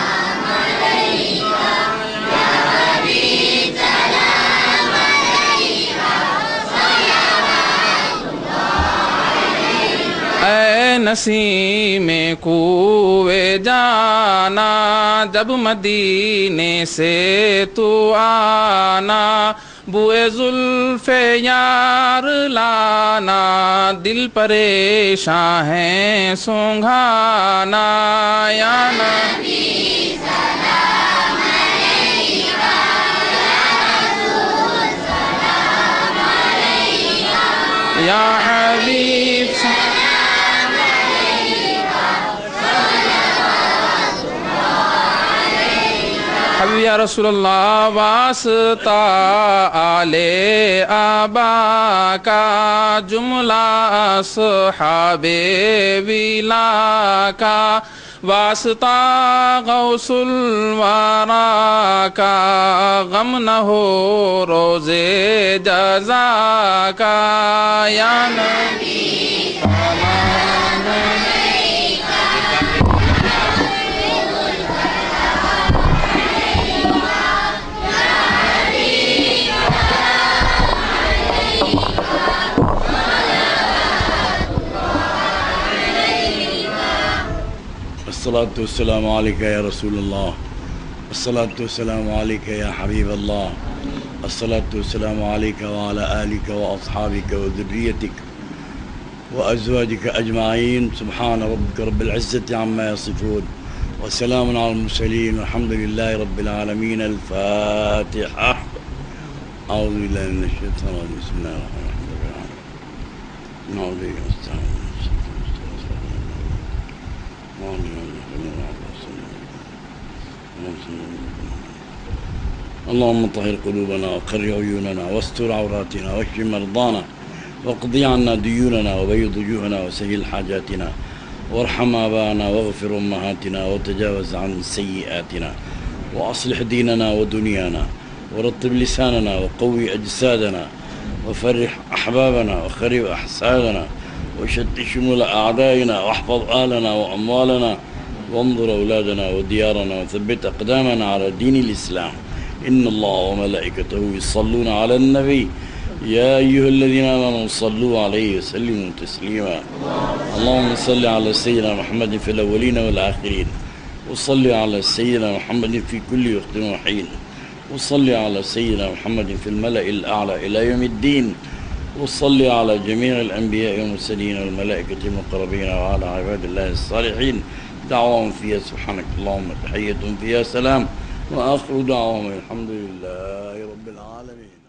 اے نسیم کوئے جانا, جب مدینے سے تو آنا, بوئے زلف یار لانا, دل پریشاں ہے سنگھانا. یا نبی سلام علیکہ, یا رسول سلام علیکہ, یا حبیب یا رسول اللہ. واسطہ آل آبا کا, جملہ اصحاب ولا کا, واسطہ غوث الورا کا, غم نہ ہو روز جزا کا. یا نبی سلام علیکہ, الصلاة والسلام علیکہ یا رسول اللہ, الصلاة والسلام علیکہ یا حبیب اللہ, الصلاة والسلام علیکہ وعلى آلک واصحابک وذریتک وازواجک اجمعین. سبحان ربک رب العزة عما یصفون وسلام علی المرسلین والحمد للہ رب العالمین. الفاتحہ. اعوذ باللہ من الشیطان الرجیم. بسم اللہ الرحمن الرحیم. نعوذ باللہ من الشیطان الرجیم. اللهم طهر قلوبنا وقر عيوننا واستر عوراتنا واشف مرضانا واقض عنا ديوننا وبيض وجوهنا وسهل حاجاتنا وارحم آباءنا واغفر أمهاتنا وتجاوز عن سيئاتنا وأصلح ديننا ودنيانا ورطب لساننا وقوي أجسادنا وفرح أحبابنا وخرب أحسادنا وشتت شمول أعدائنا واحفظ آلنا وأموالنا وانظر أولادنا وديارنا وثبت أقدامنا على دين الإسلام. إن الله وملائكته يصلون على النبي يا أيها الذين آمنوا صلوا عليه وسلموا تسليما. اللهم صل على سيدنا محمد في الأولين والآخرين, وصل على سيدنا محمد في كل وقت وحين, وصل على سيدنا محمد في الملأ الأعلى إلى يوم الدين, وصل على جميع الأنبياء والمرسلين والملائكة المقربين وعلى عباد الله الصالحين. دعواهم فيها سبحانك اللهم, تحية فيها سلام, وآخر دعواهم الحمد لله رب العالمين.